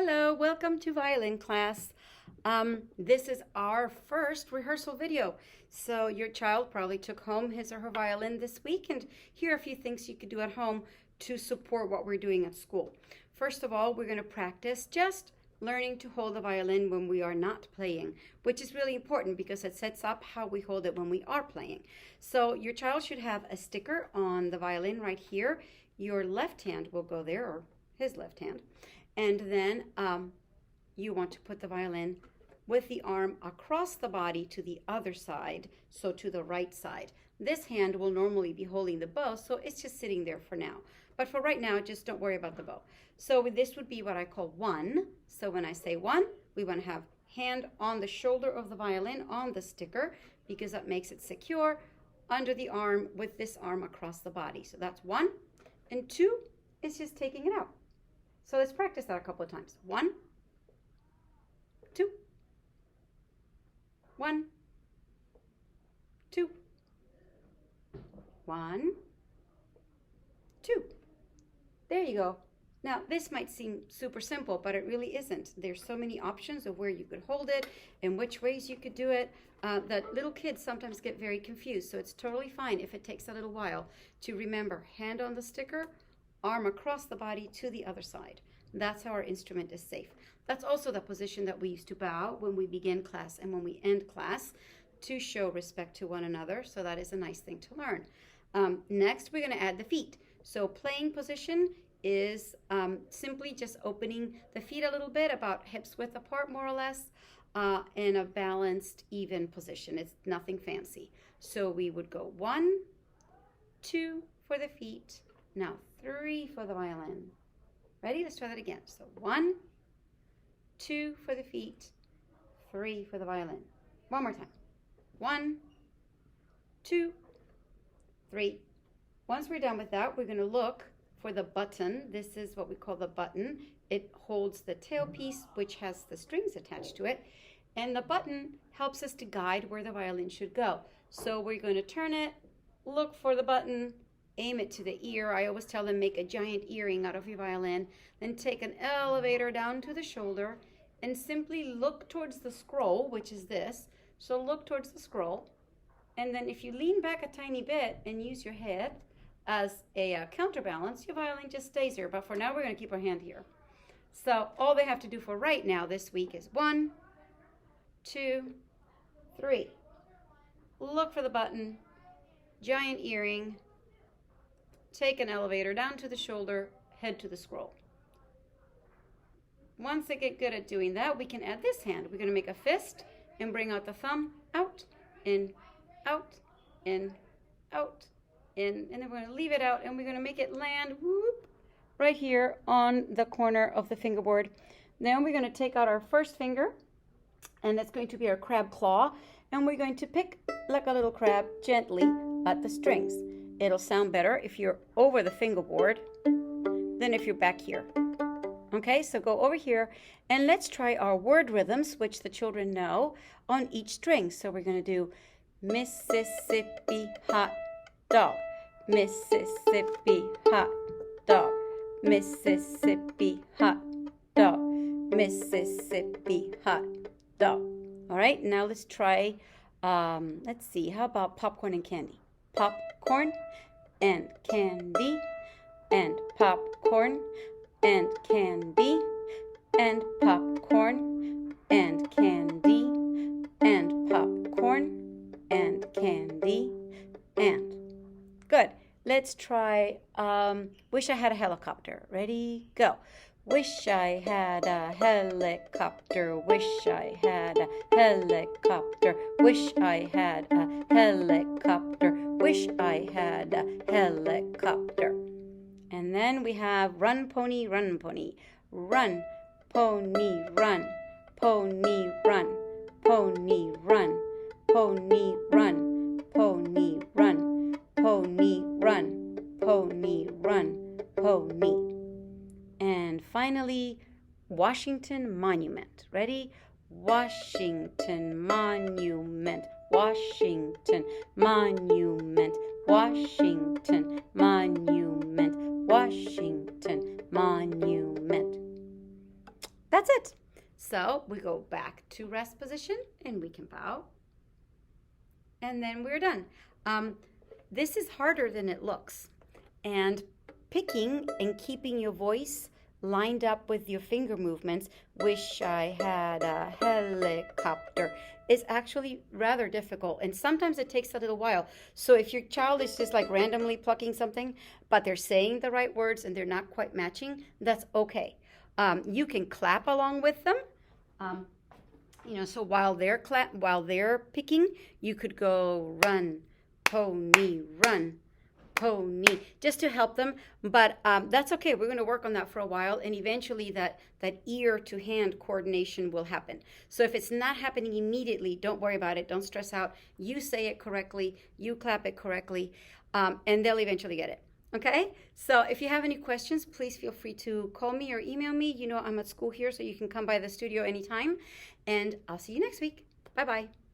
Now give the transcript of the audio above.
Hello, welcome to violin class. This is our first rehearsal video. So your child probably took home his or her violin this week, and here are a few things you could do at home to support what we're doing at school. First of all, we're going to practice just learning to hold the violin when we are not playing, which is really important because it sets up how we hold it when we are playing. So your child should have a sticker on the violin right here. Your left hand will go there, or his left hand. And then you want to put the violin with the arm across the body to the other side, so to the right side. This hand will normally be holding the bow, so it's just sitting there for now. But for right now, just don't worry about the bow. So this would be what I call one. So when I say one, we want to have hand on the shoulder of the violin on the sticker, because that makes it secure under the arm with this arm across the body. So that's one. And two is just taking it out. So let's practice that a couple of times. 1, 2, 1, 2, 1, 2. There you go. Now, this might seem super simple, but it really isn't. There's so many options of where you could hold it and which ways you could do it that little kids sometimes get very confused. So it's totally fine if it takes a little while to remember hand on the sticker, arm across the body to the other side. That's how our instrument is safe. That's also the position that we used to bow when we begin class and when we end class to show respect to one another. So that is a nice thing to learn. Next, we're going to add the feet. So playing position is simply just opening the feet a little bit, about hips width apart more or less, in a balanced, even position. It's nothing fancy. So we would go 1, 2 for the feet. Now 3 for the violin. Ready? Let's try that again. So 1, 2 for the feet, 3 for the violin. One more time. 1, 2, 3. Once we're done with that, we're going to look for the button. This is what we call the button. It holds the tailpiece, which has the strings attached to it. And the button helps us to guide where the violin should go. So we're going to turn it, look for the button, aim it to the ear. I always tell them make a giant earring out of your violin, then take an elevator down to the shoulder and simply look towards the scroll, which is this. So look towards the scroll, and then if you lean back a tiny bit and use your head as a counterbalance, your violin just stays here. But for now, we're going to keep our hand here. So all they have to do for right now this week is 1, 2, 3. Look for the button, giant earring, take an elevator down to the shoulder, head to the scroll. Once they get good at doing that, we can add this hand. We're going to make a fist and bring out the thumb, out, in, out, in, out, in, and then we're going to leave it out, and we're going to make it land whoop, right here on the corner of the fingerboard. Then we're going to take out our first finger, and that's going to be our crab claw, and we're going to pick like a little crab gently at the strings. It'll sound better if you're over the fingerboard than if you're back here. Okay, so go over here and let's try our word rhythms, which the children know, on each string. So we're going to do Mississippi hot dog, Mississippi hot dog, Mississippi hot dog, Mississippi hot dog. All right, now let's try, let's see, how about popcorn and candy? Popcorn and candy, and popcorn and candy, and popcorn and candy, and popcorn and candy, and. Good. Let's try Wish I Had a Helicopter. Ready? Go. Wish I had a helicopter, wish I had a helicopter, wish I had a helicopter, wish I had a helicopter. And then we have run, pony, run, pony. Run, pony, run, pony, run, pony, run, pony, run, pony, run, pony, run, pony, run, pony. And finally, Washington Monument. Ready? Washington Monument, Washington Monument, Washington Monument, Washington Monument. That's it. So we go back to rest position and we can bow. And then we're done. This is harder than it looks. And picking and keeping your voice lined up with your finger movements, wish I had a helicopter, is actually rather difficult. And sometimes it takes a little while. So if your child is just like randomly plucking something, but they're saying the right words and they're not quite matching, that's okay. You can clap along with them. So while they're picking, you could go run, pony, run, pony, just to help them. But that's okay. We're going to work on that for a while, and eventually that ear to hand coordination will happen. So if it's not happening immediately, don't worry about it. Don't stress out. You say it correctly. You clap it correctly, and they'll eventually get it. Okay? So if you have any questions, please feel free to call me or email me. You know I'm at school here, so you can come by the studio anytime. And I'll see you next week. Bye-bye.